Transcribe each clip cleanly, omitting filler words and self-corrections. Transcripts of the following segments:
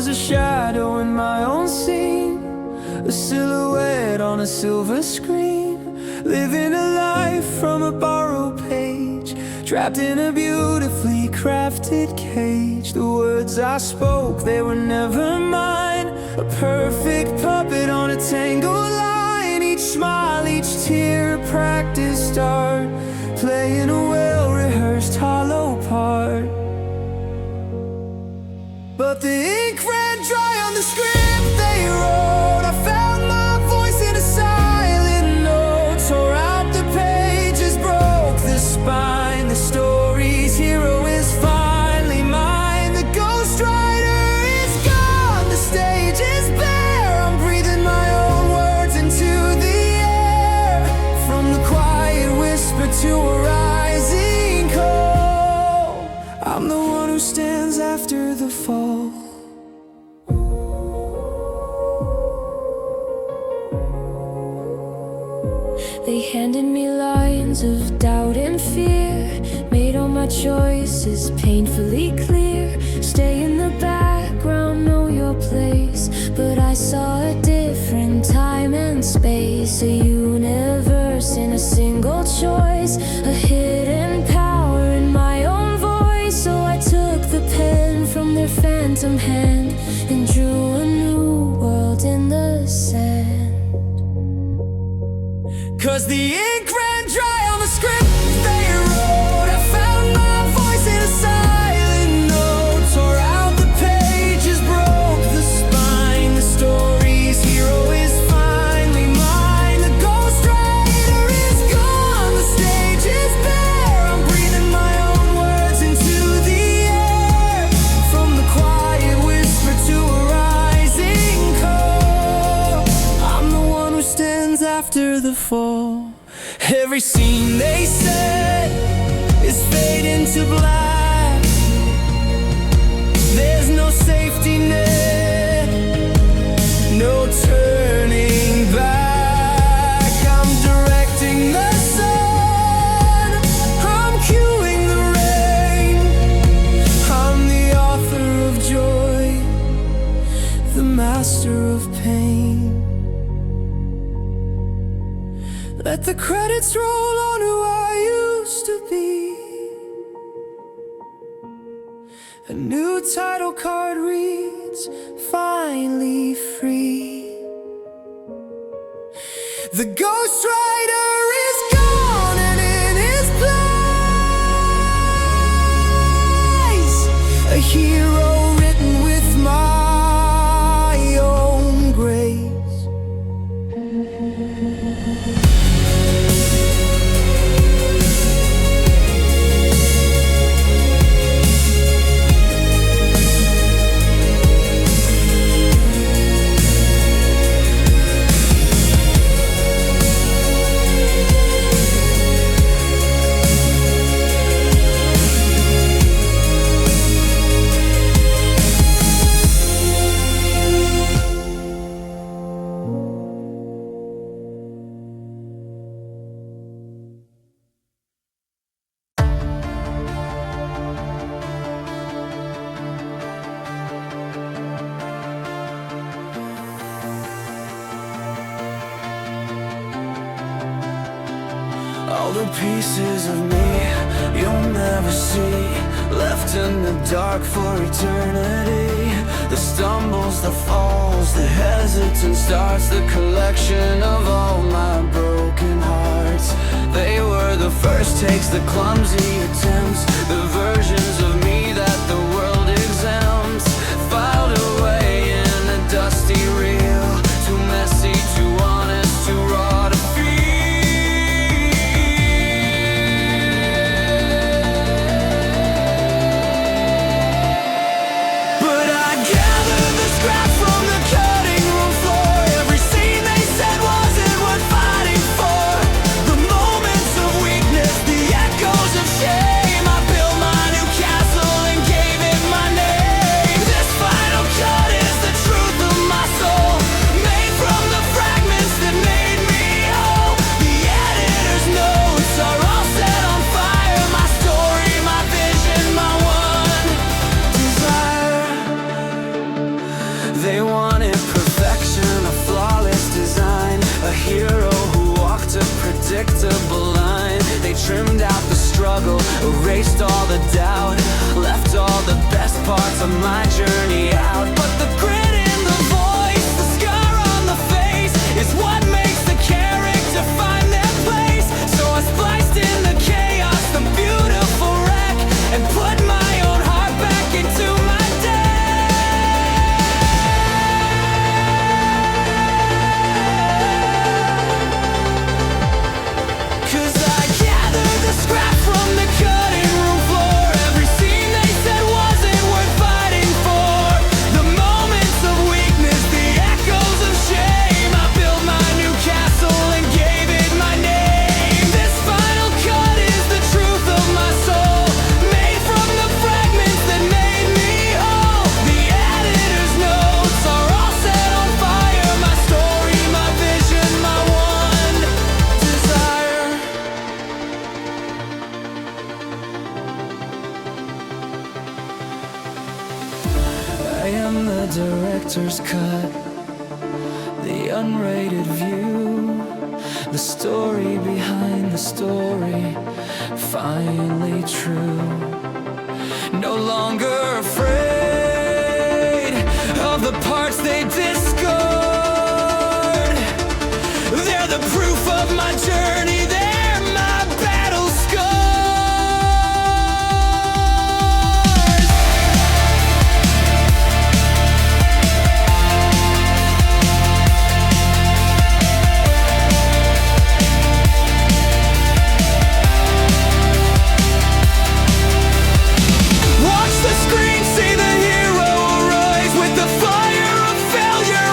a shadow in my own scene, a silhouette on a silver screen, living a life from a borrowed page, trapped in a beautifully crafted cage. The words I spoke, they were never mine, a perfect puppet on a tangled line. Each smile, each tear, a practiced art, playing a well-rehearsed hollow part. But the ink ran dry on the script they wrote. I found my voice in a silent note, tore out the pages, broke the spine. The story's hero is finally mine. The ghostwriter is gone, the stage is bare. I'm breathing my own words into the air, from the quiet whisper to a rising call. I'm the one who stands after the fall. They handed me lines of doubt and fear, made all my choices painfully clear. Stay in the background, know your place, but I saw a different time and space, a universe in a single choice, a hidden power in my own voice. So I took the pen from their phantom hand and drew a new world in the sand. 'Cause the ink ran dry on the script they wrote. I found my voice in a silent note, tore out the pages, broke the spine. The story's hero is finally mine. The ghostwriter is gone, the stage is bare. I'm breathing my own words into the air, from the quiet whisper to a rising call. I'm the one who stands after the fall. Every scene they set is fading to black. There's no safety net, no turning back. I'm directing the sun, I'm cueing the rain. I'm the author of joy, the master of pain. Let the credits roll on who I used to be. A new title card reads, finally free. The ghostwriter is gone, and in his place, a hero written with my own grace. All the pieces of me you'll never see, left in the dark for eternity. The stumbles, the falls, the hesitance starts, the collection of all my broken hearts. They were the first takes, the clumsy attempts, the versions of me that the world exempts, filed away in a dusty reel, too messy, too honest, too raw to feel. Shame, I built my new castle. wanted perfection, a flawless design, a hero who walked a predictable line. They trimmed out the struggle, erased all the doubt, left all the best parts of my journey out. But the grit in the voice, the scar on the face, is what makes the character find their place. So I spliced in the chaos, the beautiful wreck, and put my own heart back into my deck. 'Cause I gathered the scrap from the cutting room floor, every scene they said wasn't worth fighting for, the moments of weakness, the echoes of shame. I built my new castle and gave it my name. This final cut is the truth of my soul, made from the fragments that made me whole. The editor's notes are all set on fire, my story, my vision, my one desire. I am the director's cut, the unrated view, the story behind the story, finally true. No longer afraid of the parts they discard. They're the proof of my journey, they're my battle scars. Watch the screen, see the hero arise with the fire of failure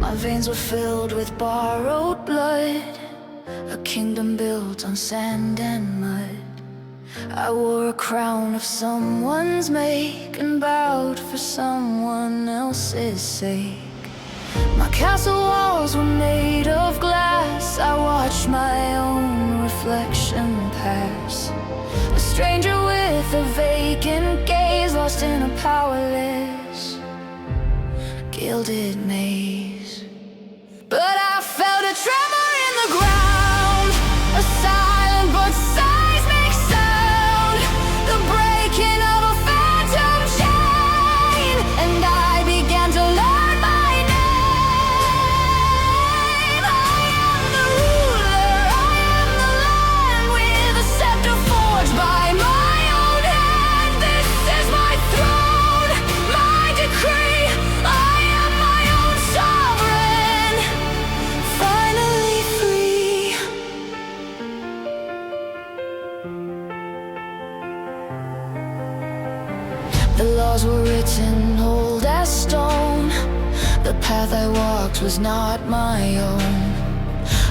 My veins were filled with borrowed blood, a kingdom built on sand and mud. I wore a crown of someone's make and bowed for someone else's sake. My castle walls were made of glass. I watched my own reflection pass. A stranger with a vacant gaze, lost in a powerless, gilded maze. But I felt a tremor in the ground, a silent but seismic sound, the breaking of a phantom chain, and I began to learn my name. I am the ruler, I am the land, with a scepter forged by my own hand. This is my throne, my decree. I am my own sovereign, finally free. The laws were written old as stone. The path I walked was not my own.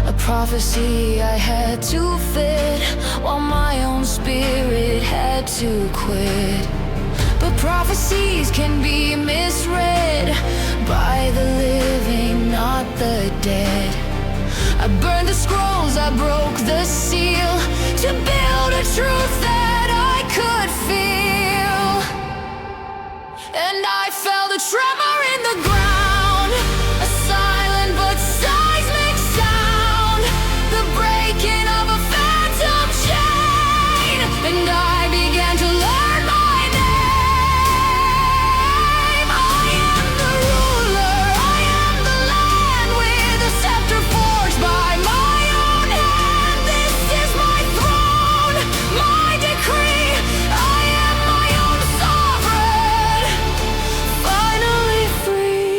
A prophecy I had to fit, while my own spirit had to quit. But prophecies can be misread by the living, not the dead. I burned the scrolls, I broke the seal, to build a truth that I could feel. And I felt a tremor in the ground, a silent but seismic sound, the breaking of a phantom chain, and I began to learn my name. I am the ruler, I am the land, with a scepter forged by my own hand. This is my throne, my decree. I am my own sovereign, finally free.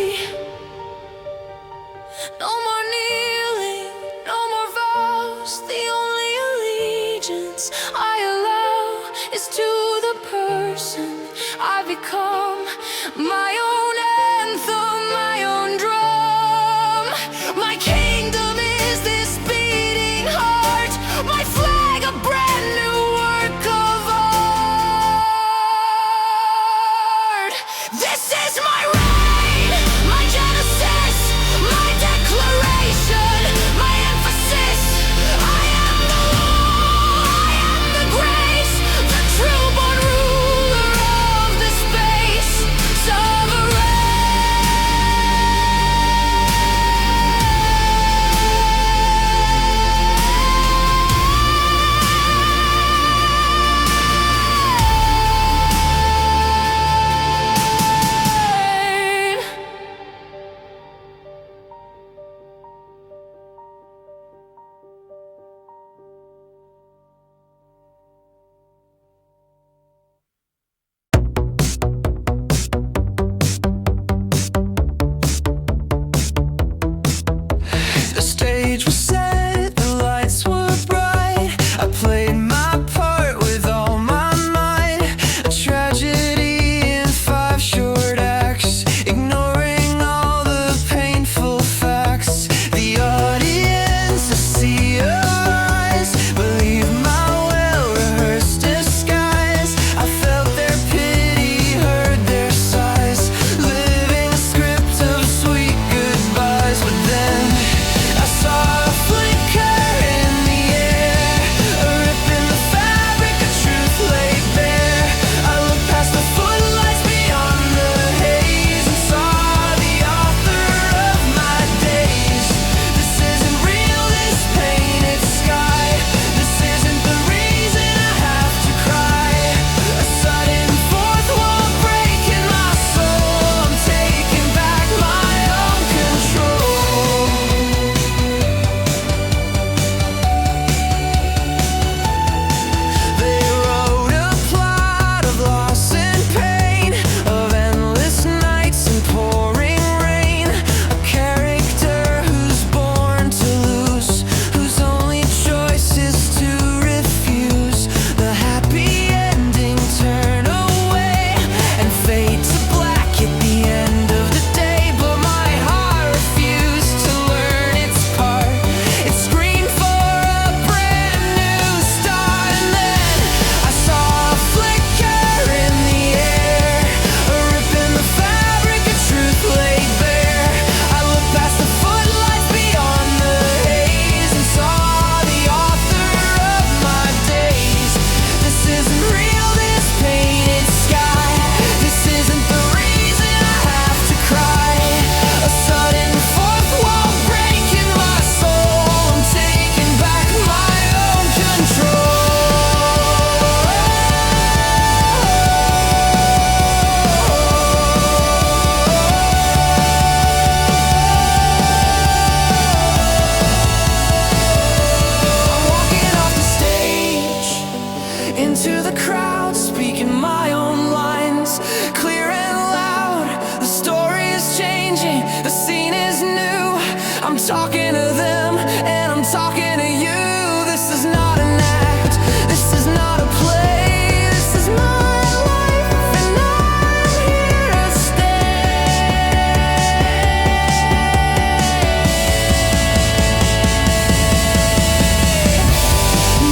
talking to them, and I'm talking to you. This is not an act, this is not a play, this is my life, and I'm here to stay.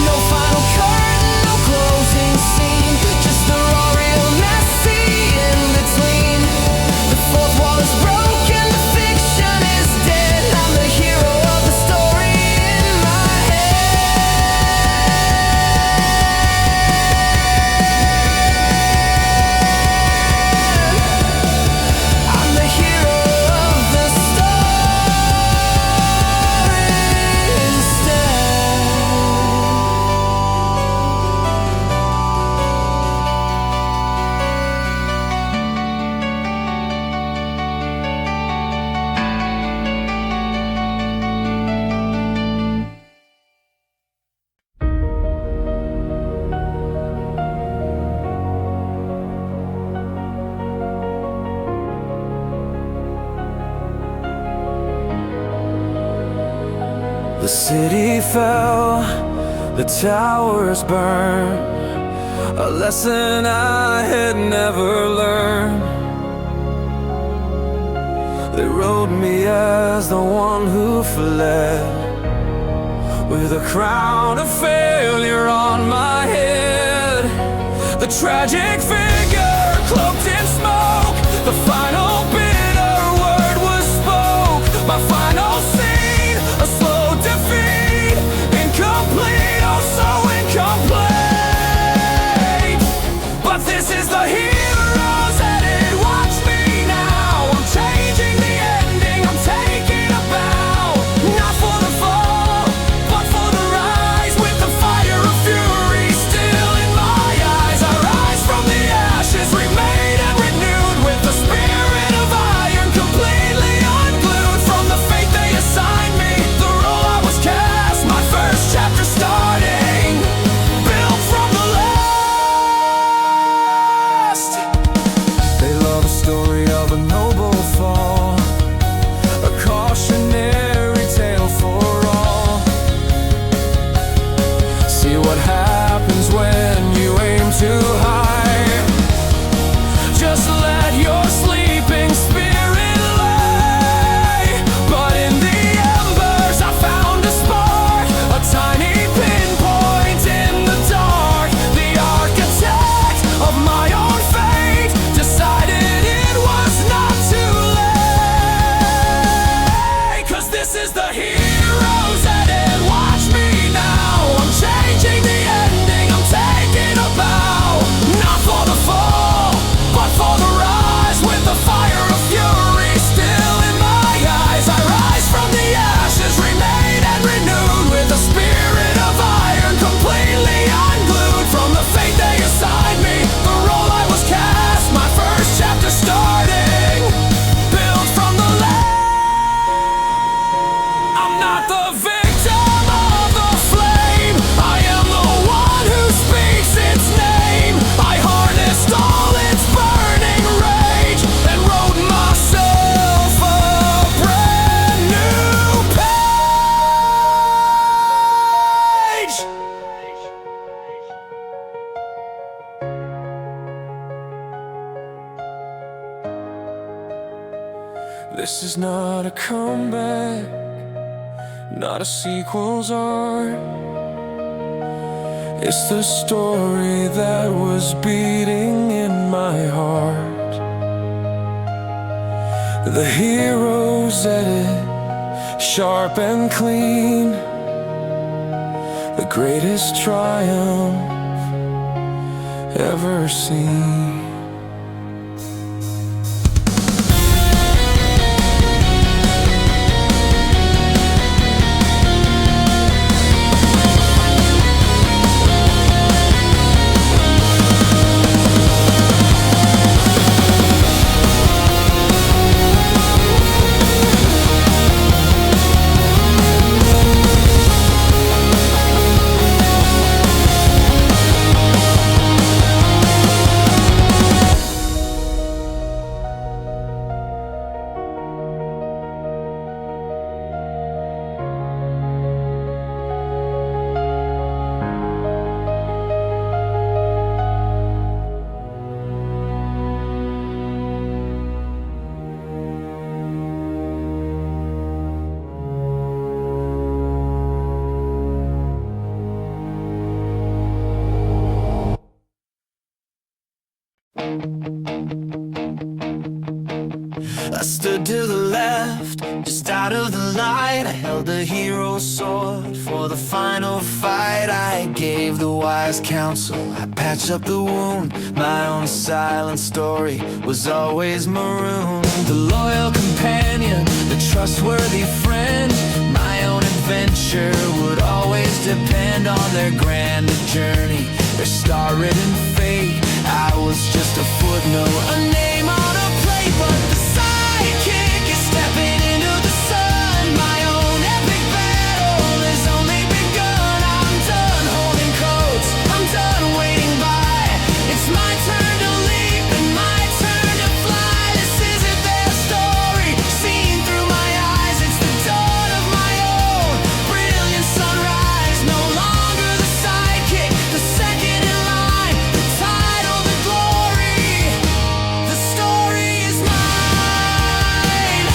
No final curtain, no closing scene, just the raw, real, messy in between. The fourth wall is broken, the fiction is dead. I'm the hero of the story in my head. I'm the hero of the story instead. The city fell, the towers burned, a lesson I had never learned. They wrote me as the one who fled, with a crown of failure on my head. The tragic figure cloaked in smoke, the final bitter word was spoke. My final scene, a slow defeat, incomplete, oh so incomplete. But this is the hero's edit, watch me now. I'm changing the ending, I'm taking a bow. Not for the fall, but for the rise, with the fire of fury still in my eyes. I rise from the ashes, remade and renewed, with the spirit of iron completely unglued from the fate they assigned me. The role I was cast, my first chapter starting, built from the last. They love a story of a noble fall, a cautionary tale for all. See what happens when you aim too high. Just let your sleeping spirit lay. But in the embers I found a spark, a tiny pinpoint in the dark. The architect of my own fate decided it was not too late. 'Cause this is the hero's edit, watch me now. I'm changing the ending, I'm taking a bow. Not for the fall, but for the rise, with the fire of fury still in my eyes. I rise from the ashes, remade and renewed, with the spirit of iron completely unglued from the fate they assigned me. The role I was cast, my first chapter starting, built from the last. I'm not the victim of the flame, I am the one who speaks its name. I harnessed all its burning rage and wrote myself a brand new page. This is not a comeback, not a sequel's art. It's the story that was beating in my heart. The hero's edit, sharp and clean, the greatest triumph ever seen. I stood to the left, just out of the light. I held the hero's sword for the final fight. I gave the wise counsel, I patched up the wound. My own silent story was always marooned. The loyal companion, the trustworthy friend. My own adventure would always depend on their grander journey, their star-written fate. I was just a footnote, a name on a plate, but the sidekick is stepping into the sun. My own epic battle has only begun. I'm done holding coats, I'm done waiting by. It's my turn to leap and my turn to fly. This isn't their story, seen through my eyes. It's the dawn of my own brilliant sunrise. No longer the sidekick, the second in line, the title, the glory. The story is mine.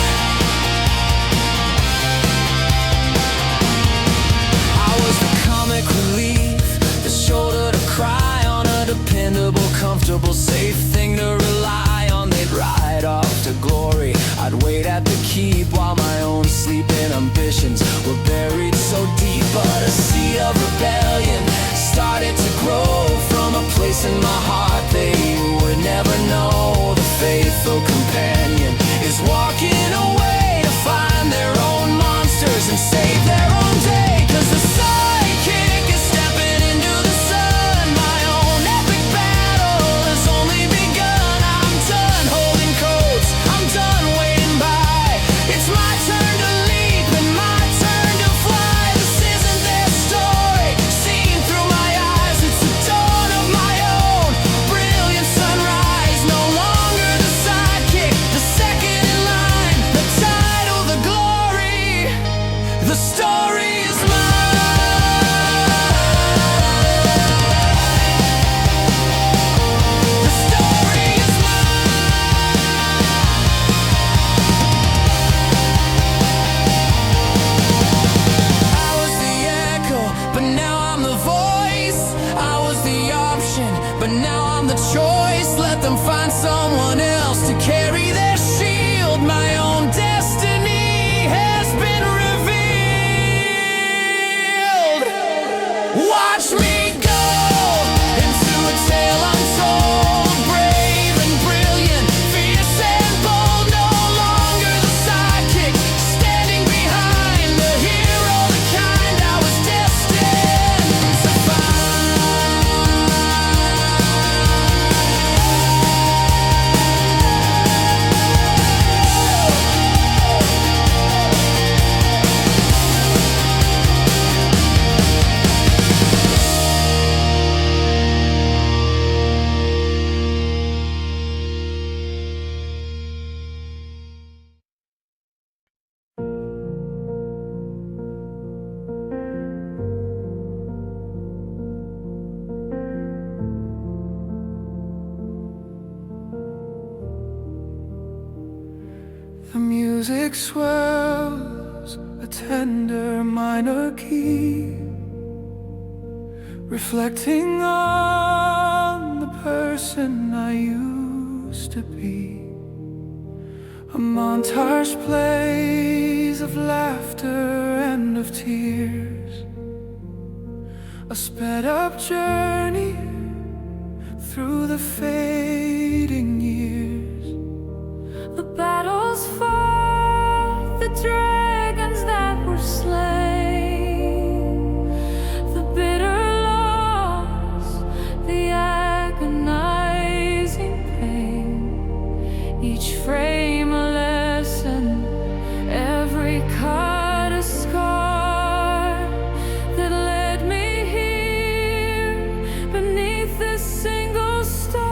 I was the comic relief, the shoulder to cry on, a dependable, comfortable, safe thing to rely on. They'd ride off to glory, I'd wait at the keep while my own sleeping ambitions were buried so deep. But a seed of rebellion started to grow from a place in my heart they would never know. The faithful companion is walking away to find their own monsters and save their own day. 'Cause the sidekick is stepping into the sun. My own epic battle has only begun. I'm done holding coats, I'm done waiting by. It's my turn to leap and my turn to fly. This isn't their story, seen through my eyes. It's the dawn of my own brilliant sunrise. No longer the sidekick, the second in line, the title, the glory. The story is mine. The story is mine. I was the echo, but now I'm the voice. I was the option, but now I'm the choice. Let them find someone else to carry their shield. My own destiny has been revealed. Watch me go into a tale untold, brave and brilliant, fierce and bold. No longer the sidekick, standing behind the hero, the kind I was destined to find. The music swells, a tender minor key, reflecting on the person I used to be. A montage plays of laughter and of tears, a sped up journey through the fading years. The battles fought, the dragons that were slain, the bitter loss, the agonizing pain. Each frame a lesson, every cut a scar that led me here beneath this single star.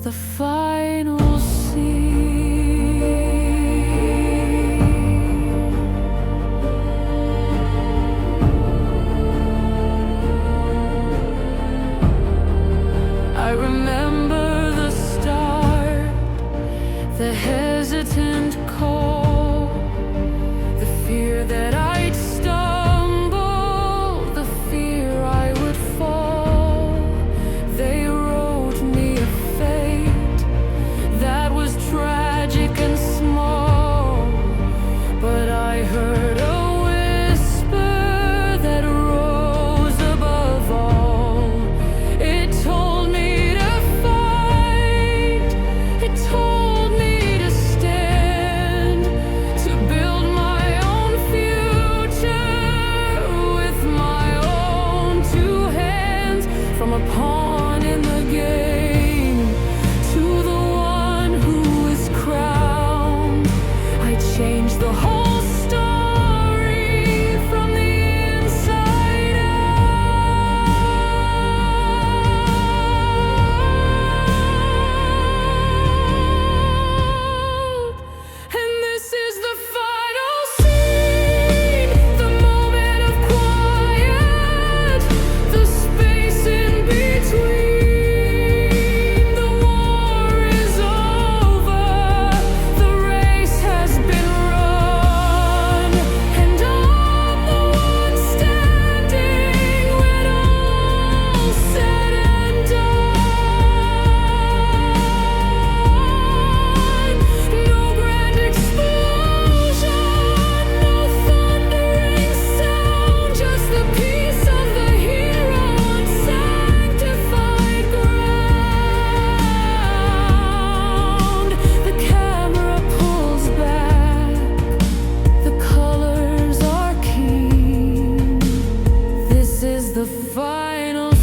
the final scene. I remember the start, the hesitant call, the fear that I'd stumble, the fear I would fall. They wrote me a fate that was tragic and small, but I heard a whisper that rose above all. It told me to fight, it told me to stand, to build my own future with my own two hands. From a pawn in the game to the one who is crowned, I changed the whole story from the inside out. And this is the final scene, the moment of quiet, the space in between. The war is over, the race has been run, and I'm the one standing when all's said and done. No grand explosion, no thundering sound, just the peace of the hero on sanctified ground. The camera pulls back, the colors are keen. This is the final scene.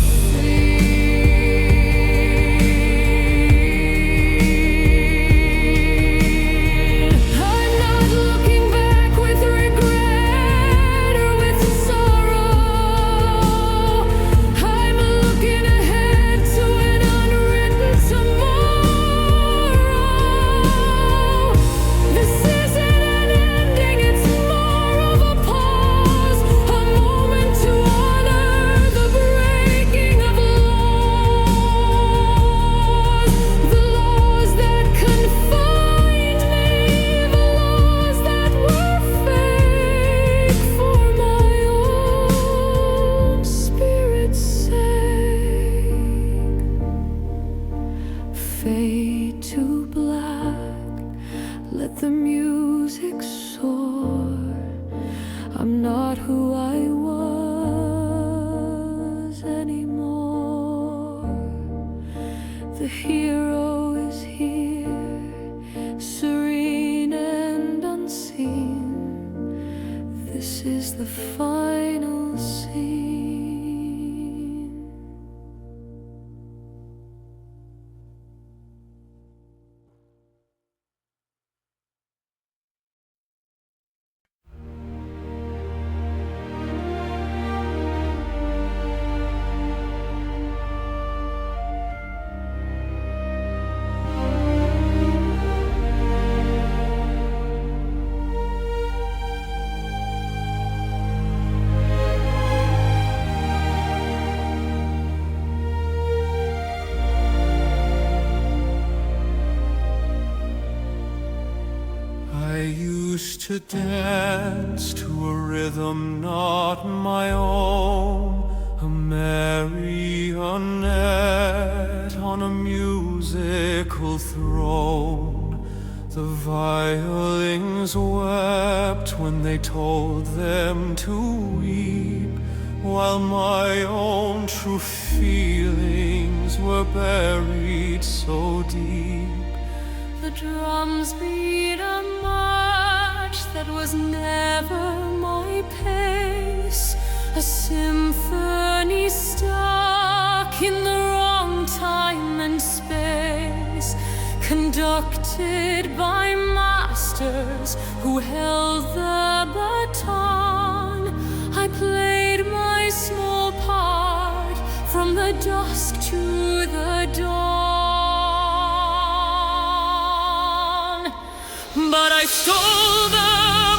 I'm not looking back with regret or with sorrow. I'm looking ahead to an unwritten tomorrow. This isn't an ending, it's more of a pause, a moment to honor the breaking of laws, the laws that confined me, the laws that were fake for my own spirit's sake. Fade to black, let the music soar. I'm not who I was anymore. The hero is here, serene and unseen. This is the final scene. I used to dance to a rhythm not my own, a marionette on a musical throne. The violins wept when they told them to weep, while my own true feelings were buried so deep. The drums beat a march that was never my pace, a symphony stuck in the wrong time and space, conducted by masters who held the baton. I played my small part from the dusk to the dawn. But I stole the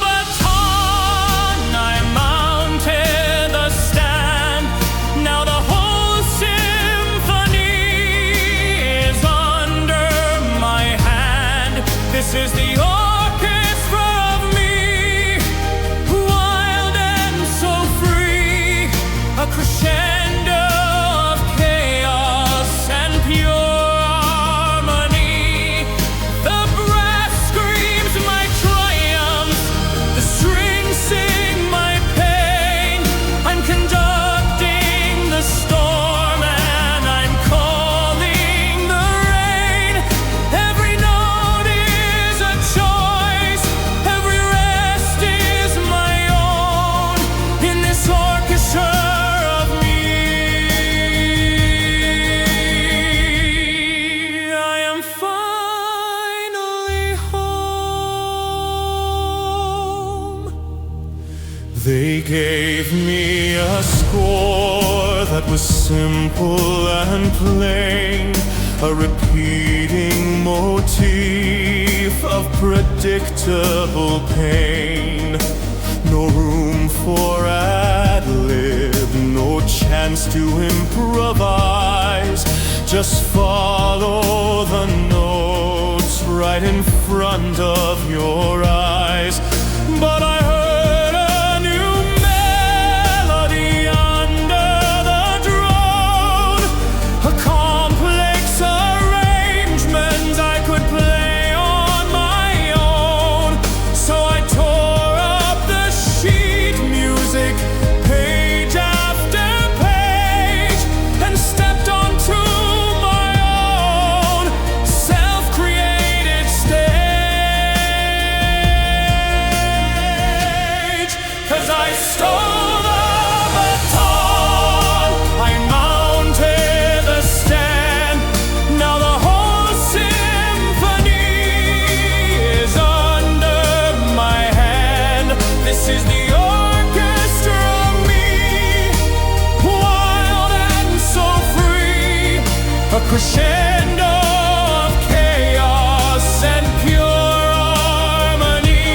baton, I mounted the stand. Now the whole symphony is under my hand. This is the Orchestra of Me, wild and so free, a crescendo of chaos and pure harmony. The brass screams my triumph, the strings sing my pain. I'm conducting the storm and I'm calling the rain. Every note is a choice, every rest is my own in this orchestra of me. I am finally home. They gave me a score that was simple and plain, a repeating motif of predictable pain. No room for ad-lib, no chance to improvise. Just follow the notes right in front of your eyes. But I heard a new melody under the drone, a complex arrangement I could play on my own. So I tore up the sheet music, page after page, and stepped onto my own self-created stage. 'Cause I stole the baton, I mounted the stand. Now the whole symphony is under my hand. This is the Orchestra of Me, wild and so free, a crescendo of chaos and pure harmony.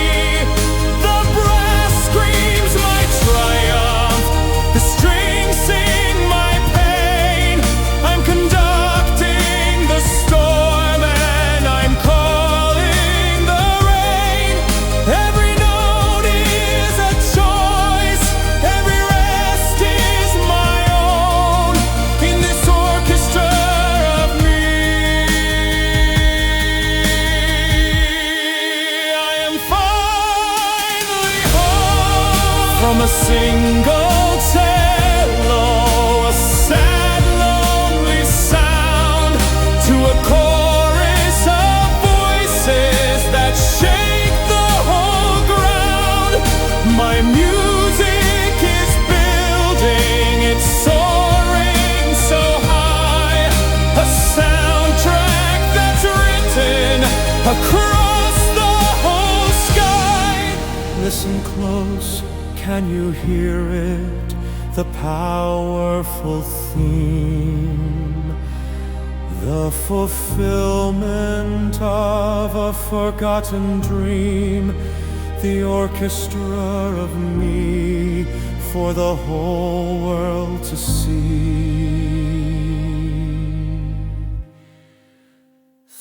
The brass screams my triumph, the strings sing my pain. I'm conducting the storm and I'm calling the rain. Every note is a choice, every rest is my own in this orchestra of me. I am finally home from a single cello, a sad, lonely sound, to a chorus of voices that shake the whole ground. My music is building, it's soaring so high, a soundtrack that's written across the whole sky. Listen close, can you hear it? The powerful theme, the fulfillment of a forgotten dream. The Orchestra of Me for the whole world to see.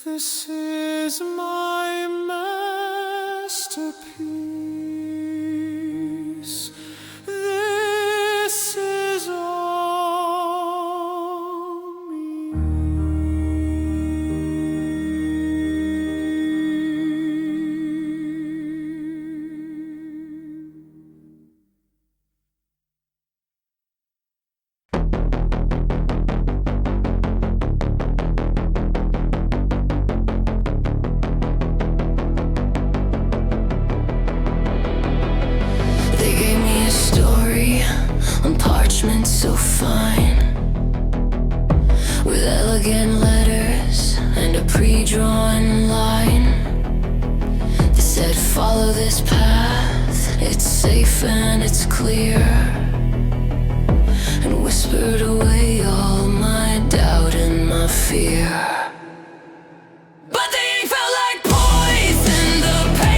This is my masterpiece. This is all me. so fine, with elegant letters and a pre-drawn line that said, follow this path, it's safe and it's clear, and whispered away all my doubt and my fear. But they ain't felt like poison, the pain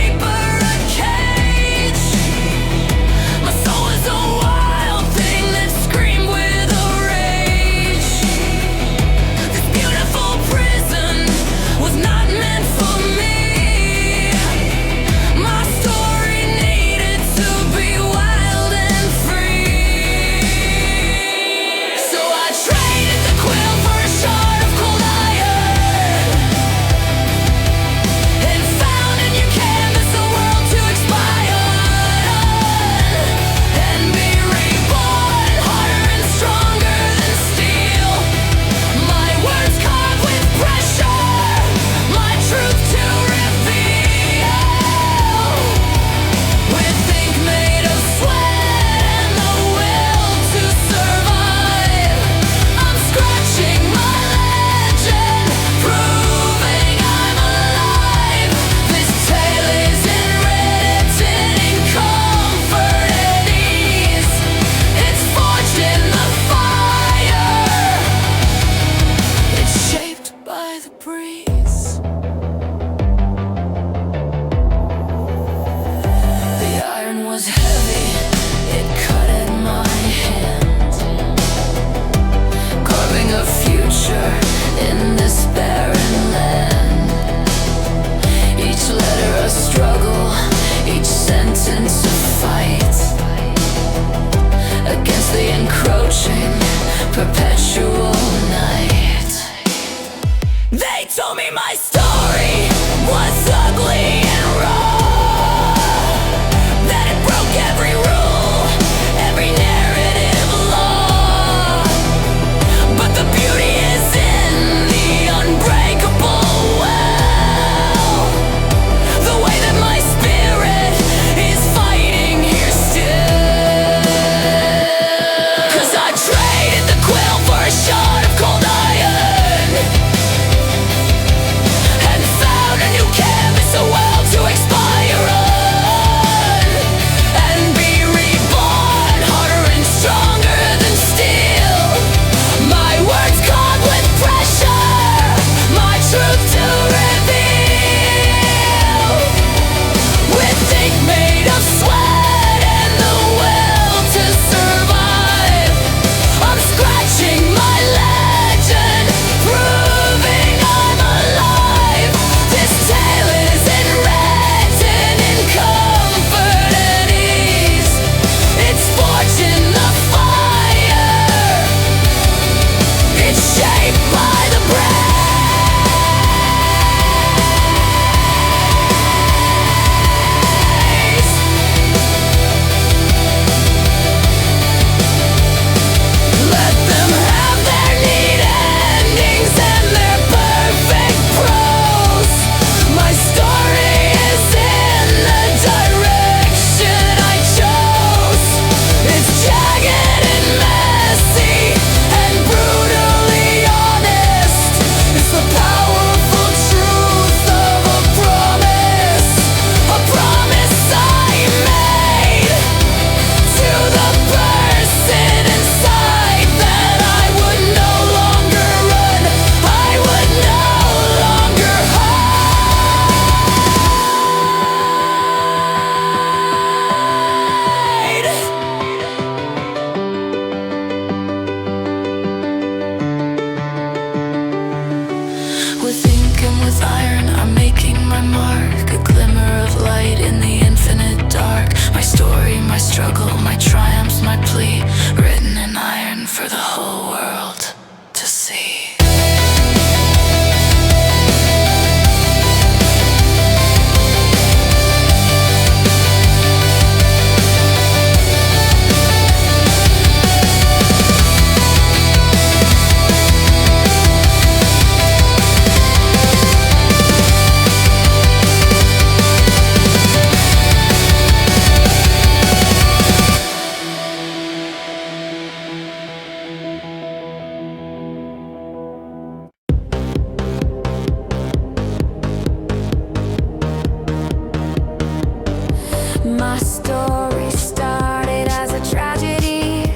story started as a tragedy,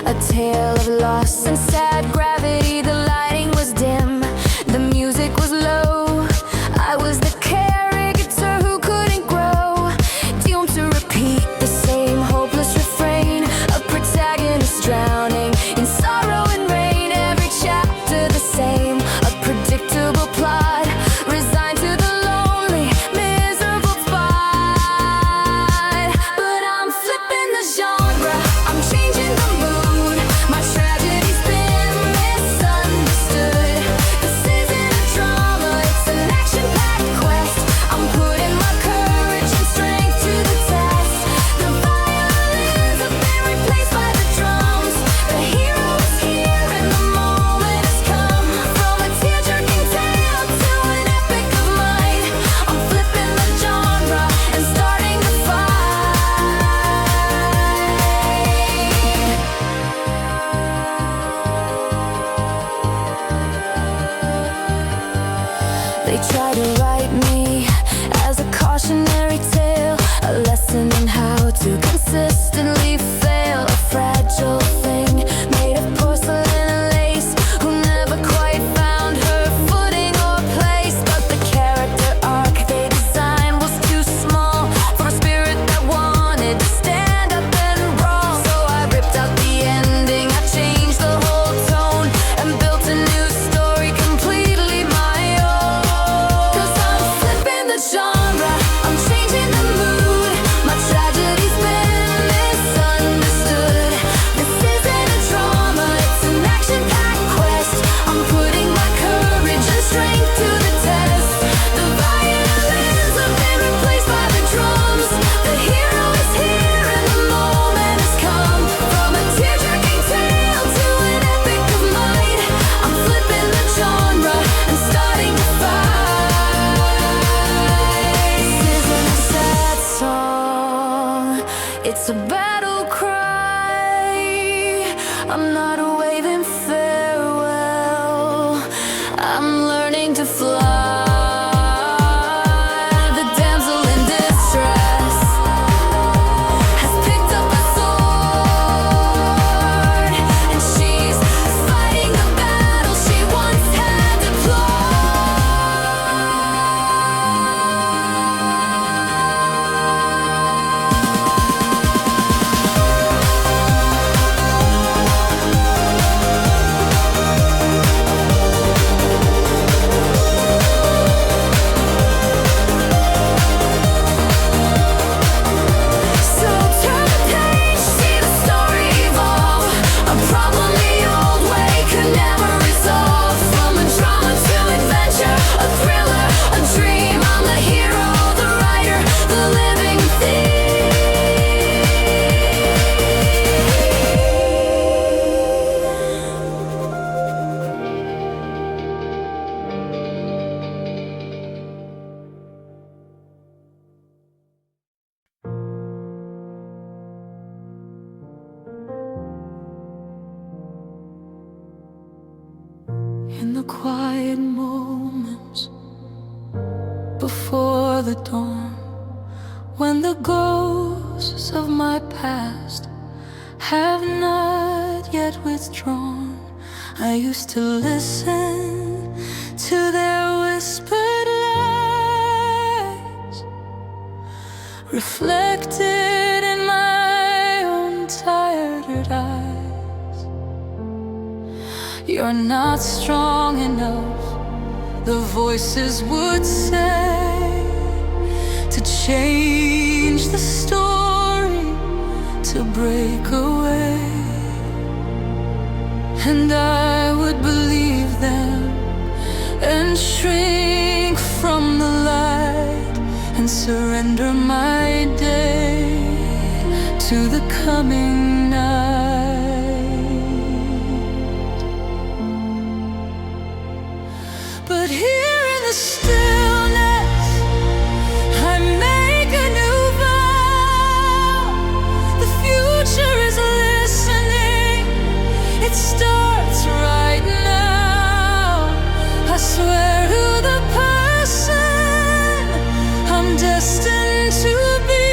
a tale of loss and sad gravity. The lighting was dim, the music was low. I was the character who couldn't grow, doomed to repeat the same hopeless refrain. A protagonist drowning in sorrow and rain. Every chapter the same, a predictable plot, resigned to the lonely, miserable spot. But I'm flipping the genre, I'm changing the mood. My tragedy's been misunderstood. This isn't a drama, it's an action-packed quest. I'm putting my courage and strength to the test. The violins have been replaced by the drums. The hero is here and the moment has come. From a tear-jerking tale to an epic of might, I'm flipping the genre and starting to fight. They try to write me as a cautionary tale, a lesson in how to consistently fail. A fragile thing made of porcelain and lace, who never quite found her footing or place. But the character arc they designed was too small for a spirit that wanted to stand up and brawl. So I ripped out the ending, I changed the whole tone, and built a new story completely my own. 'Cause I'm flipping the genre, I'm changing the mood. My tragedy's been misunderstood. This isn't a drama, it's an action-packed quest. I'm putting my courage and strength to the test. The violins have been replaced by the drums. The hero is here and the moment has come. From a tear-jerking tale to an epic of might, I'm flipping the genre and starting to fight. This isn't a sad song, it's a battle cry. I'm not waving farewell, I'm learning to fly. The damsel in distress has picked up a sword, and she's fighting the battle she once had So turn the page, see the story evolve. A problem the old way could never resolve. From a drama to adventure, a thriller, a dream. I'm the hero, the writer, the living theme. In the quiet moments before the dawn, when the ghosts of my past have not yet withdrawn, I used to listen to their whispered lies, reflected in my own tired eyes. You're not strong enough, the voices would say, to change the story, to break away. And I would believe them and shrink from the light and surrender my day to the coming night. But here in the stillness, I make a new vow. The future is listening, it starts right now. I swear to the person I'm destined to be,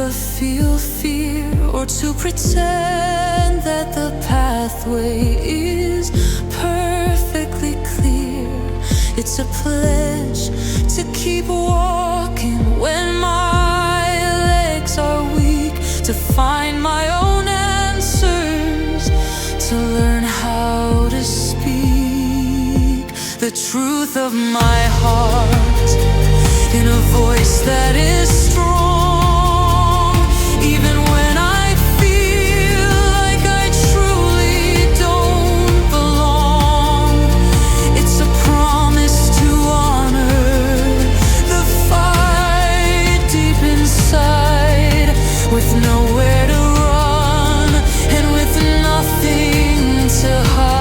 never feel fear or to pretend that the pathway is perfectly clear. It's a pledge to keep walking when my legs are weak, to find my own answers, to learn how to speak the truth of my heart in a voice that is strong, even when I feel like I truly don't belong. It's a promise to honor the fight deep inside, with nowhere to run and with nothing to hide.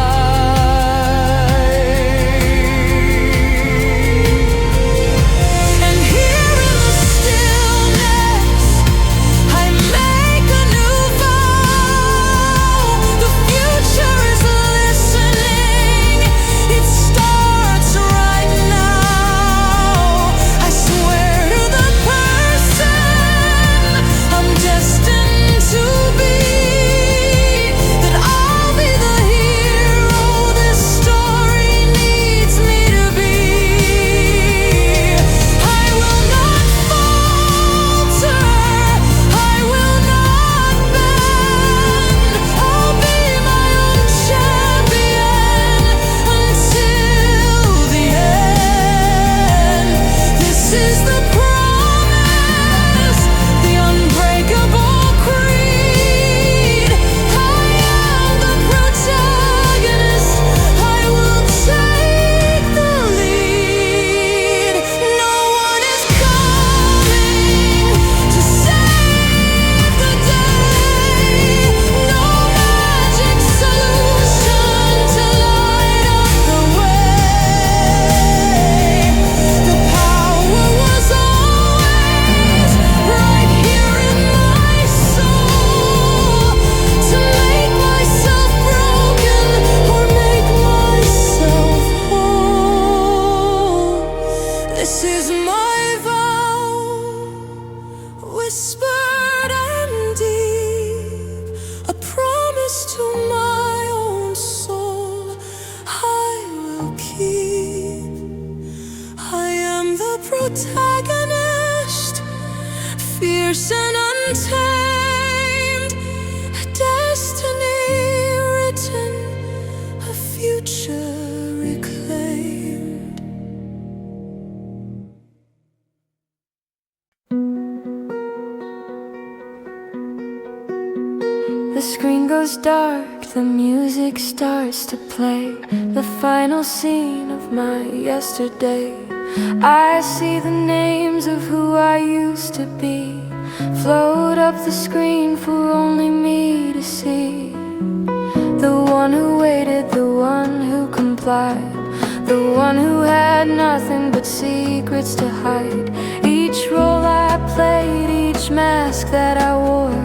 Protagonist, fierce and untamed, a destiny written, a future reclaimed. The screen goes dark, the music starts to play, the final scene of my yesterday. I see the names of who I used to be float up the screen for only me to see. The one who waited, the one who complied, the one who had nothing but secrets to hide. Each role I played, each mask that I wore,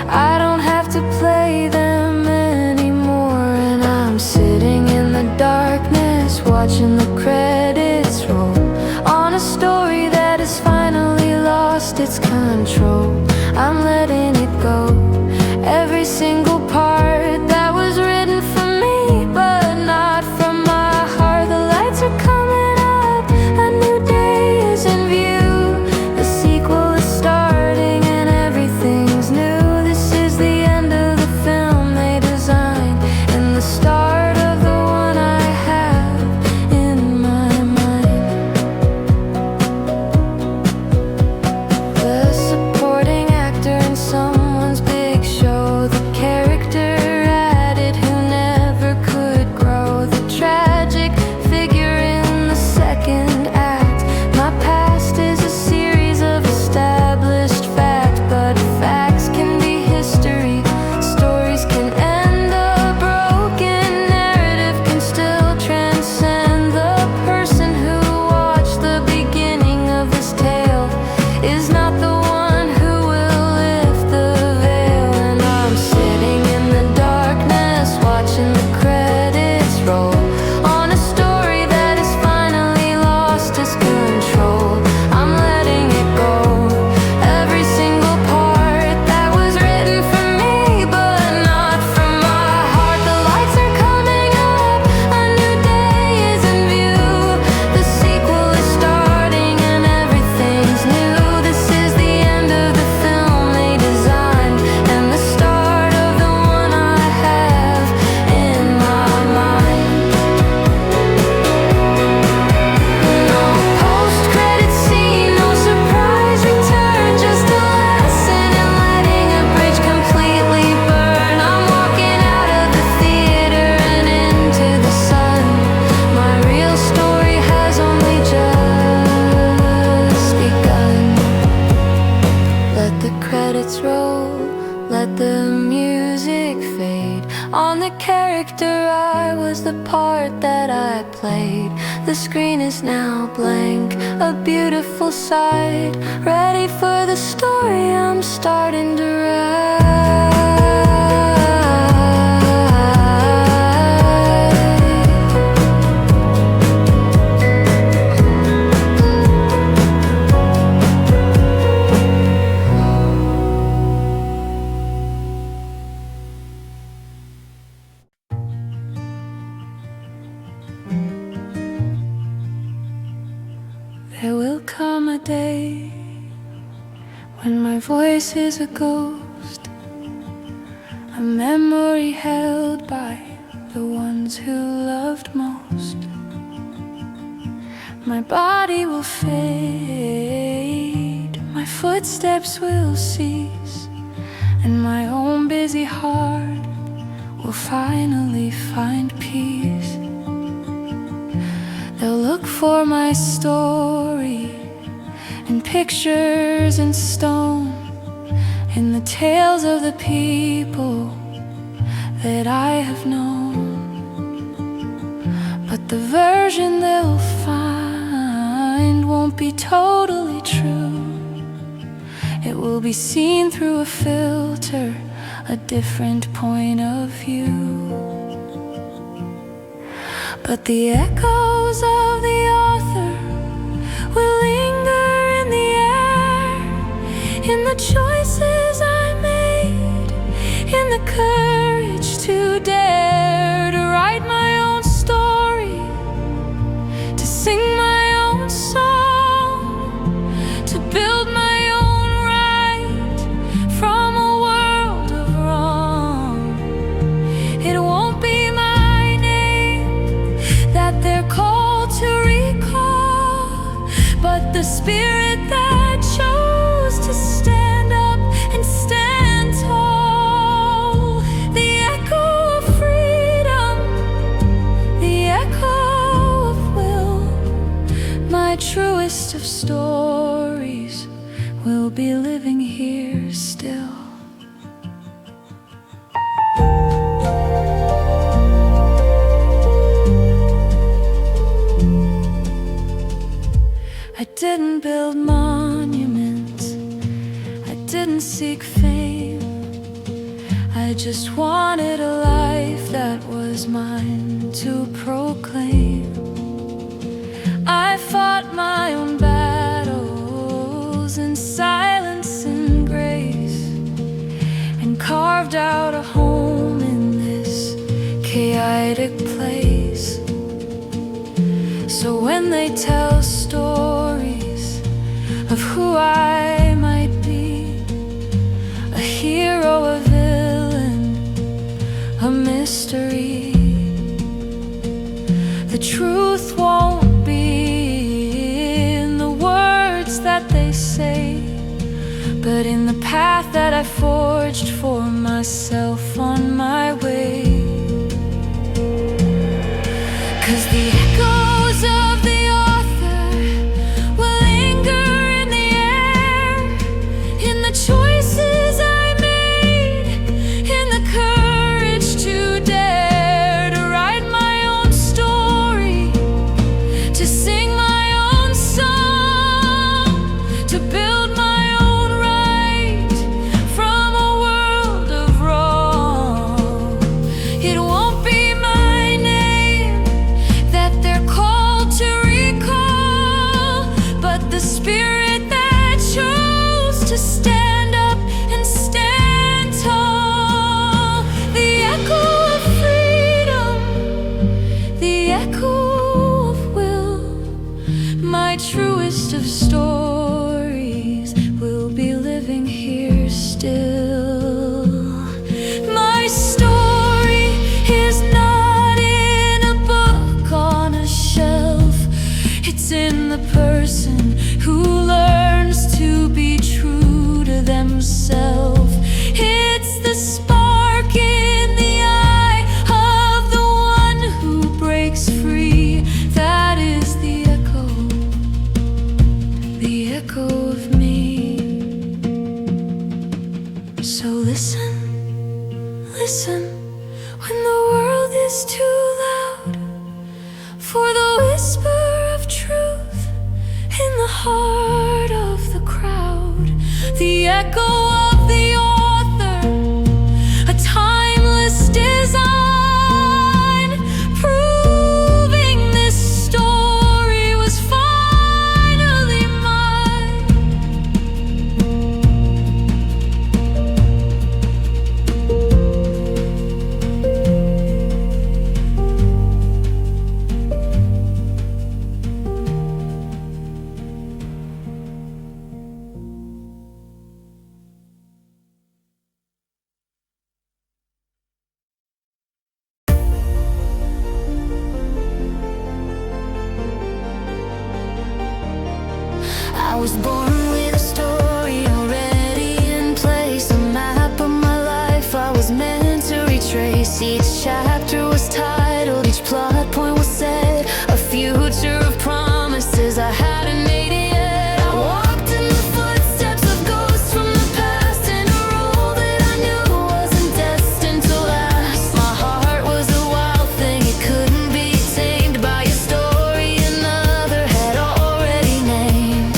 I don't have to play them anymore. And I'm sitting in the darkness, watching the credits roll on a story that has finally lost its control. I'm letting it go, every single part that was written for me, but not from my heart. The lights are coming up, a new day is in view, the sequel is starting and everything's new. This is the end of the film they designed, and the start of the one I have in my mind. The supporting victor, I was the part that I played. The screen is now blank, a beautiful sight, ready for the story I'm starting to write. There will come a day when my voice is a ghost, a memory held by the ones who loved most. My body will fade, my footsteps will cease, and my own busy heart will finally find peace. They'll look for my story in pictures in stone, in the tales of the people that I have known. But the version they'll find won't be totally true. It will be seen through a filter, a different point of view. But the echoes of the author will linger in the air, in the choices I made, in the courage to dare to write my own story, to sing my own song, to build my own right from a world of wrong. It won't be my name that they're called to recall, but the spirit that chose to stand up and stand tall. The echo of freedom, the echo of will, my truest of stories will be living here still. I didn't build monuments, I didn't seek fame. I just wanted a life that was mine to proclaim. I fought my own battles in silence and grace, and carved out a home in this chaotic place. So when they tell stories of who I might be, a hero, a villain, a mystery, the truth won't be in the words that they say, but in the path that I forged for myself on my way. 'Cause the echoes of the author will linger in the air, in the choices I made, in the courage to dare to write my own story, to sing my own song, to build my own right from a world of wrong. It won't be my name that they're called to recall, but the spirit that chose to stand up and stand tall. The echo of freedom, the echo of will, my truest of stories will be living here still. My story is not in a book on a shelf, it's in the person who learns to be true to themselves. It's the spark in the eye of the one who breaks free. That is the echo of me. So listen, listen, when the world is too loud for the whisper of truth in the heart of the crowd. The echo of the author, a timeless design, proving this story was finally mine. I was born with a story already in place, a map of my life I was meant to retrace. Each chapter was titled, each plot point was set, a future of promises I hadn't made it yet. I walked in the footsteps of ghosts from the past, in a role that I knew wasn't destined to last. My heart was a wild thing, it couldn't be tamed by a story another had already named.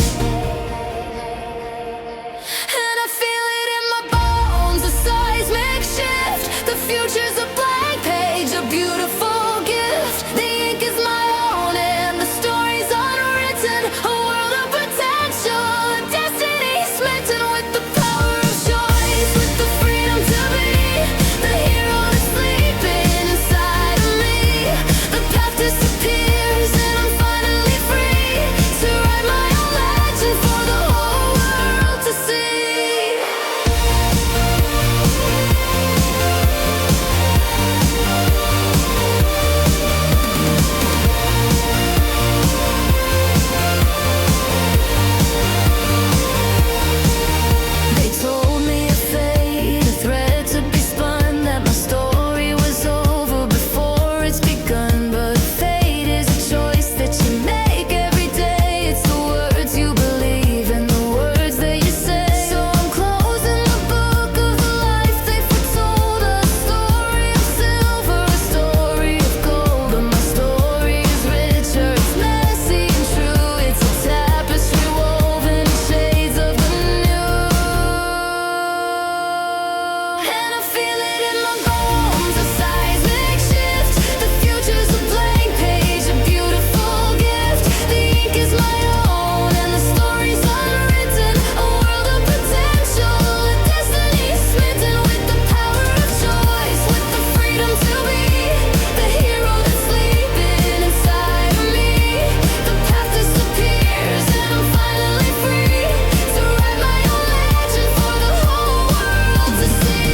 And I feel it in my bones, a seismic shift. The future's a blank page, a beautiful gift. The ink is my own and the story's unwritten. A world of potential, a destiny smitten with the power of choice, with the freedom to be the hero that's sleeping inside of me. The path disappears and I'm finally free to write my own legend for the whole world to see. They told me a fate, a thread to be spun, that my story was over before it's begun. But fate is a choice that you make every day. It's the words you believe and the words that you say. So I'm closing the book of the life they foretold, a story of silver, a story of gold. But my story is richer, it's messy and true. It's a tapestry woven in shades of the new. And I feel it in my bones, a seismic shift. The future's a blank page, a beautiful gift. The ink is my own and the story's unwritten. A world of potential, a destiny smitten with the power of choice, with the freedom to be the hero that's sleeping inside of me. The path disappears and I'm finally free to write my own legend for the whole world to see.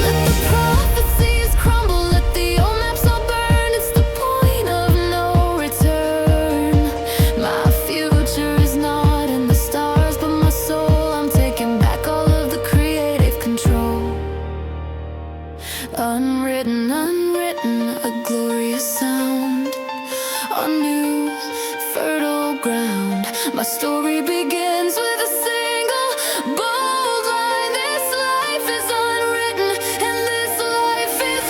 Let the prophecies crumble, let the old maps all burn. It's the point of no return. My future is not in the stars, but my soul. I'm taking back all of the creative control. Unwritten, unwritten, a glorious sound on new, fertile ground. My story begins with a single bold line. This life is unwritten and this life is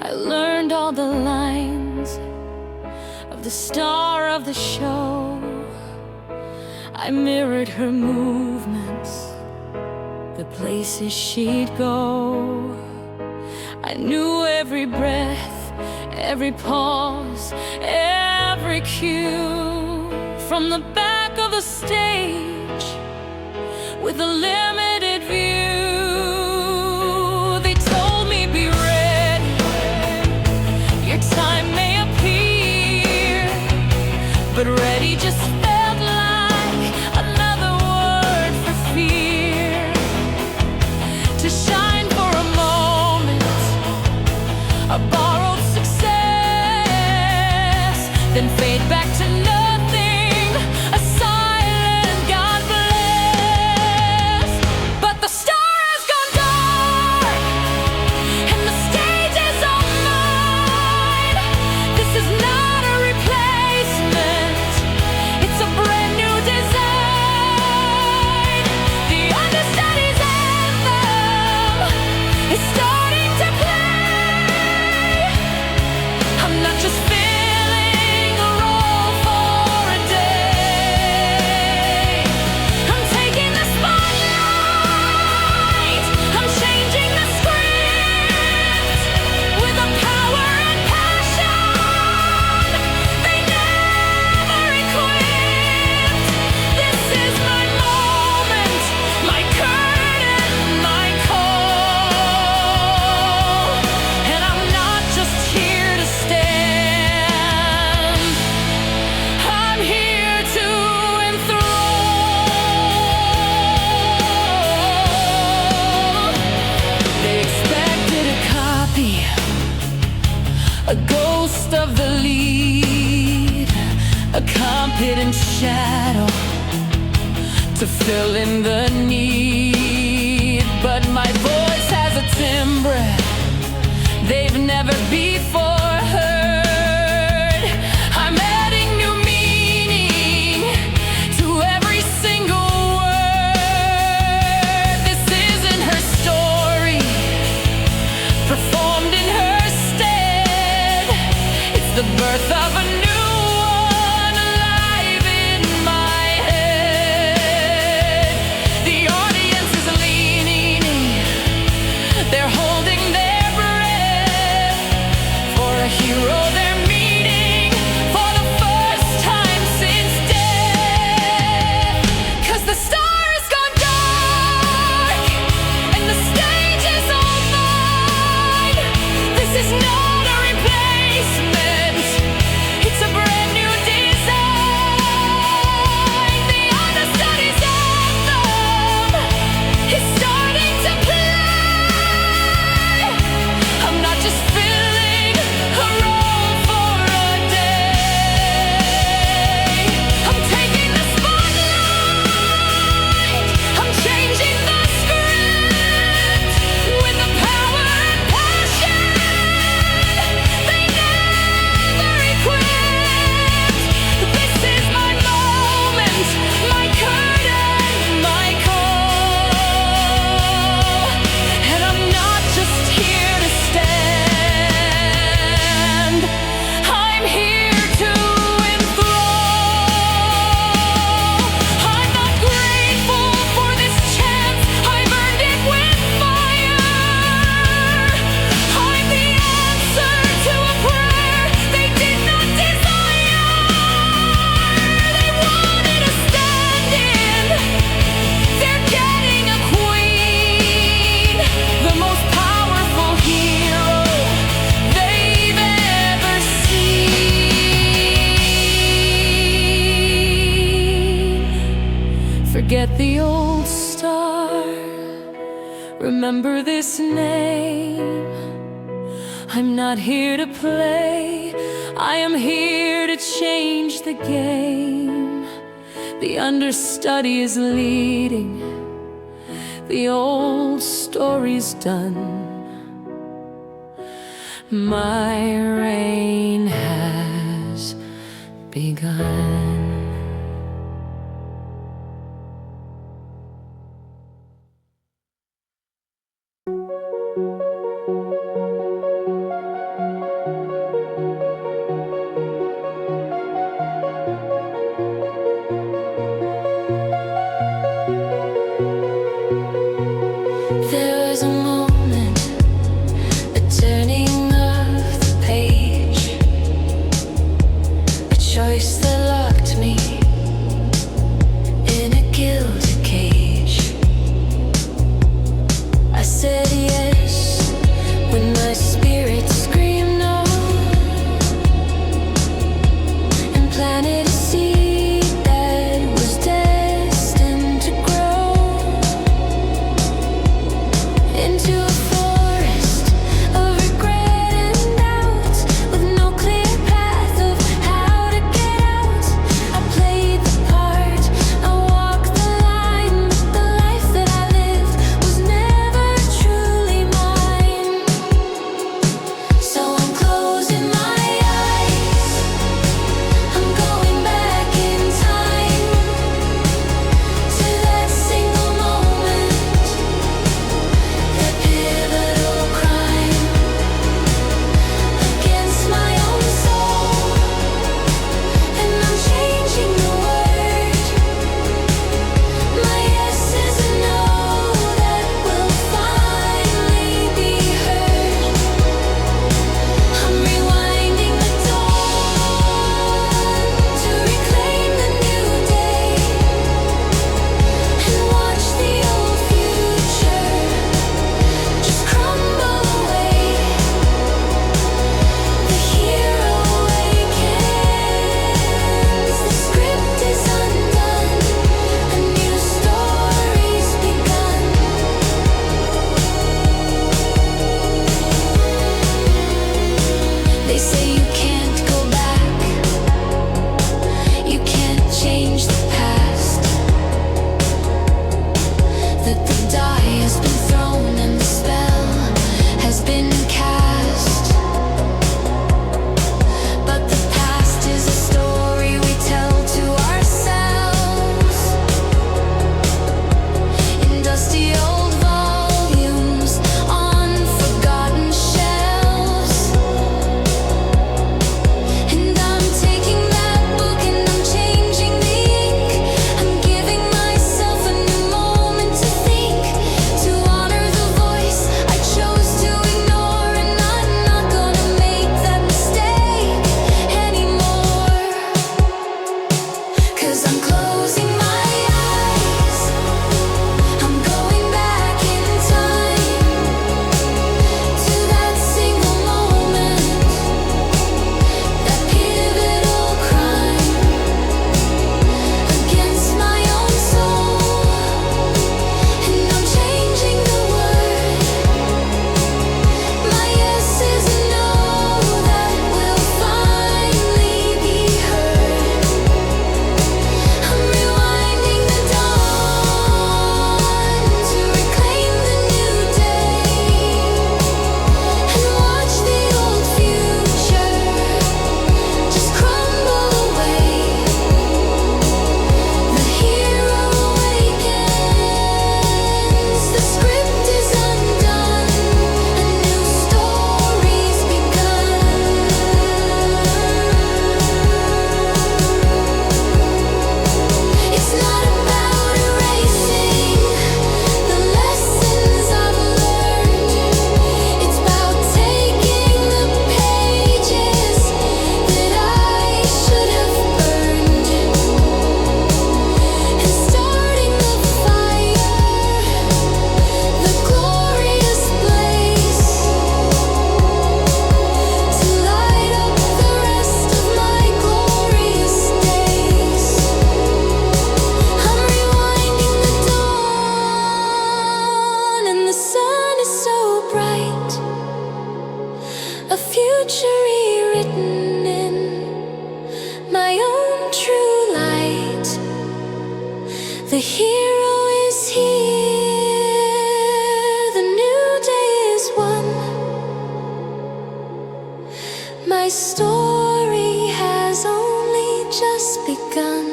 I learned all the lines of the star of the show. I mirrored her movements, the places she'd go. I I knew every breath, every pause, every cue. From the back of the stage, with a limited view, they told me be ready, your time may appear, but ready just felt like another word for fear. To shine for a moment, a borrowed success, then fade back to nothing, a silent God bless. But the star has gone dark, and the stage is all mine. This is not a replacement, it's a brand new design. The Understudys Anthem is starting to play. I'm not just filling a role for a day. I'm taking the spotlight, I'm changing the script with a power and passion they never equipped. This is my moment, my curtain, my call. And I'm not just here to stand, I'm here to enthrall. They expected a copy, a ghost of the lead, a competent shadow to fill in the need. But my voice has a timbre they've never before heard. I'm adding new meaning to every single word. This isn't her story, performed in her stead. It's the birth of a new one, alive in my head. The audience is leaning in, they're holding their breath for a hero they're meeting for the first time since death. 'Cause the star has gone dark, and the stage is all mine. This is not a replacement, it's a brand new design. The Understudys Anthem is starting to play. I'm not just filling a role for a day. I'm taking the spotlight, I'm changing the script with the power and passion they never equipped. This is my moment, my curtain, my call. And I'm not just here to stand, I'm here to enthrall. I'm not grateful for this chance, I've earned it with fire. I'm the answer to a prayer they did not desire. They wanted a stand-in, they're getting a queen, the most powerful hero they've ever seen. Forget the old star, remember this name. I'm not here to play, I am here to change the game. The understudy is leading, the old story's done. My reign has begun. that the die has been thrown and the spell has been cast. But the past is a story we tell to ourselves in dusty old volumes on forgotten shelves. And I'm taking that book and I'm changing the ink. I'm giving myself a new moment to think, to honor the voice I chose to ignore. And I'm not gonna make that mistake anymore. 'Cause I'm closing my eyes, I'm going back in time to that single moment, that pivotal crime against my own soul. And I'm changing the word. My yes is a no that will finally be heard. I'm rewinding the dawn to reclaim the new day and watch the old future just crumble away. The hero awakens, the script is undone, a new story's begun. It's not about erasing the lessons I've learned. It's about taking the pages that I should have burned and starting the fire, the glorious blaze, to light up the rest of my glorious days. I'm rewinding the dawn, and the sun is so bright, a future rewritten in my own true light. The hero is here, the new day is won. My story has only just begun.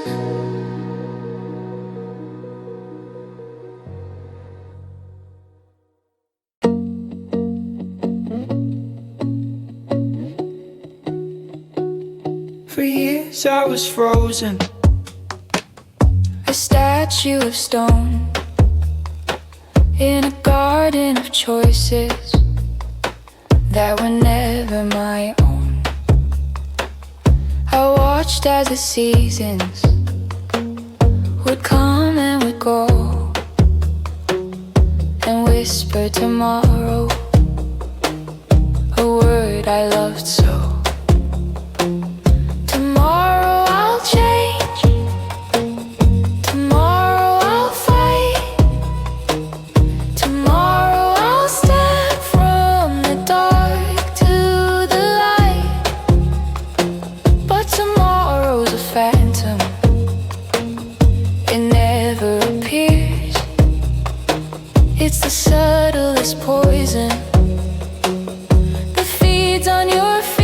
For years I was frozen, A statue of stone in a garden of choices that were never my own. I watched as the seasons would come and would go, and whisper tomorrow, a word I loved so. Tomorrow I'll change, tomorrow I'll fight, tomorrow I'll step from the dark to the light. But tomorrow's a phantom, it never appears. It's the subtlest poison that feeds on your fears.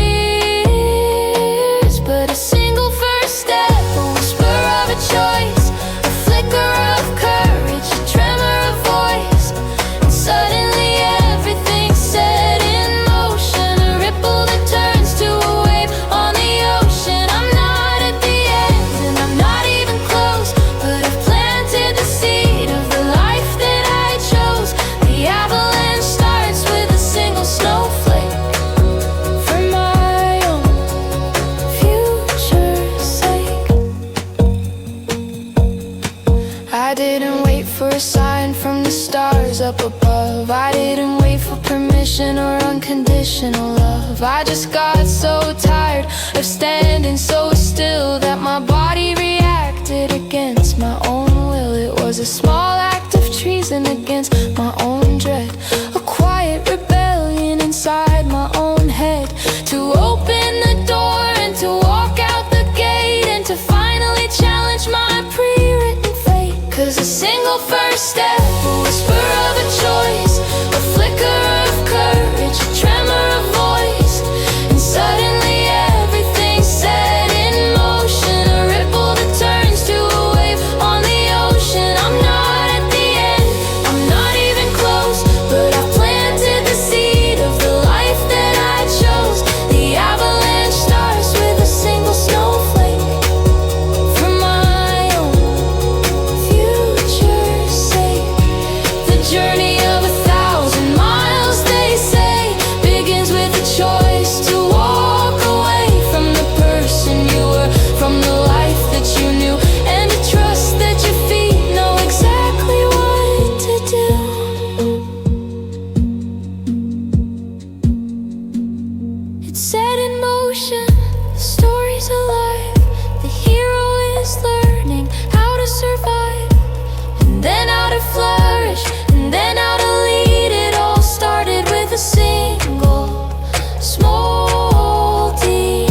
But a single first step, a whisper of a choice, a flicker of courage, a tremor of voice, and suddenly everything's set in motion. A ripple that turns to a wave on the ocean. I'm not at the end and I'm not even close, but I've planted the seed of the life that I chose. The avalanche starts with a single snowflake for my own future's sake. I didn't wait for a sign from the stars up above. I didn't wait for permission or unconditional love. I just got so tired of standing so still that my body reacted against my own will. It was a small act of treason against my own dread, a quiet rebellion inside my own head, to open the door and to walk out the gate and to finally challenge my pre-written fate. 'Cause a single first step, a whisper of a choice, a flicker of courage, a tremor of voice, and suddenly everything's set in motion. A ripple that turns to a wave on the ocean. I'm not at the end, I'm not even close, but I've planted the seed of the life that I chose. The avalanche starts with a single snowflake for my own future's sake. The journey of 1,000 miles, they say, begins with a choice to walk away from the person you were, from the life that you knew, and to trust that your feet know exactly what to do. It's set in motion, the story's alive. The hero is learning how to survive, and then how to flourish, and then how to lead. It all started with a single small deed.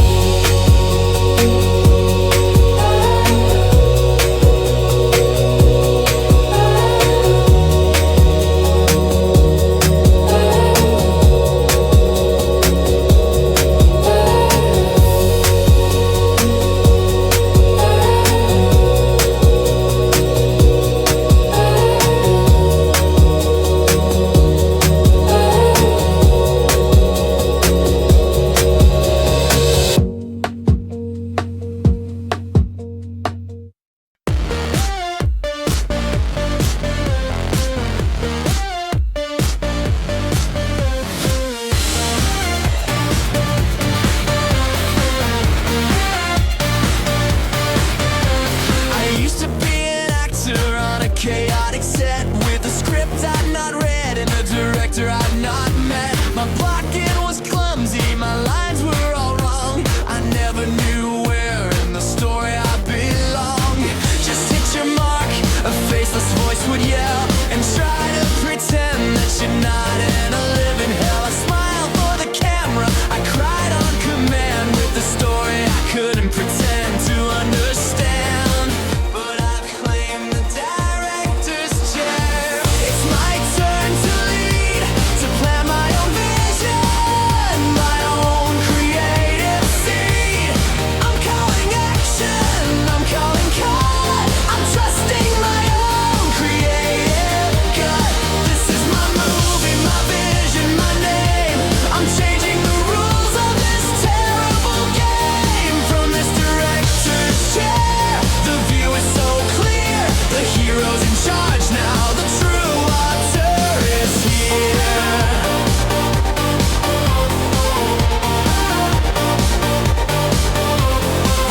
I used to be an actor on a chaotic set with a script I'd not read and a director I'd not met. My blocking was clumsy, my lines were all wrong. I never knew where in the story I belong. Just hit your mark, a faceless voice would yell, and try to pretend that you're not in a living hell. I smiled for the camera, I cried on command with the story I couldn't pretend to understand. But I've claimed the director's chair. It's my turn to lead, to plan my own vision, my own creative seed. I'm calling action, I'm calling cut, I'm trusting my own creative gut. This is my movie, my vision, my name. I'm changing the rules of this terrible game. From this director's chair, the view is so clear. The hero's in charge now, the true author is here.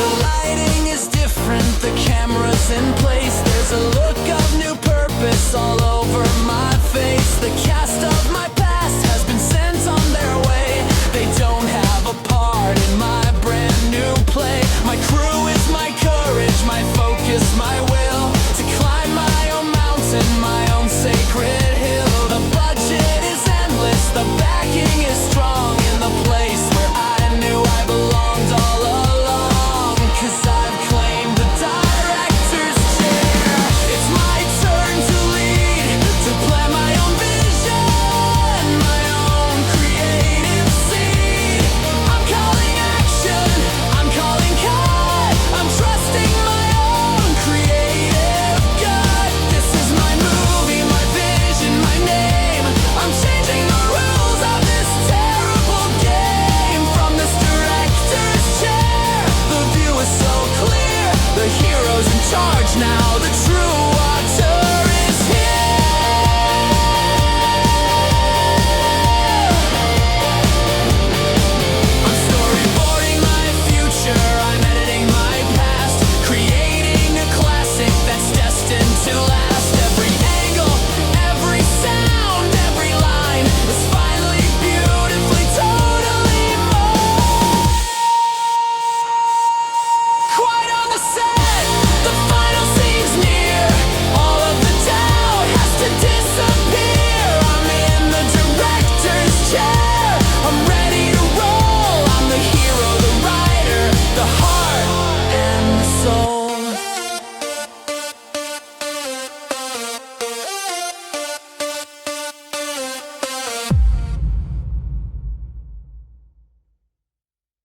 The lighting is different, the camera's in place. There's a look of new purpose all over my face. The cast of my past has been sent on their way. They don't have a part in my brand new play. My crew is my courage, my focus, my will, to climb my own mountain, my own sacred hill. The budget is endless, the backing is strong, in the place where I knew I belonged all along. 'Cause I've claimed the director's chair. It's my turn to lead, to plan my own vision, my own creative seed. I'm calling action, I'm calling cut, I'm trusting my own creative gut. This is my movie, my vision, my name. I'm changing the rules of this terrible game. From this director's chair, the view is so clear. The hero's in charge now, the true author is here. I'm storyboarding my future, I'm editing my past, creating a classic that's destined to last. Every angle, every sound, every line is finally beautifully, totally mine. Quiet on the set, the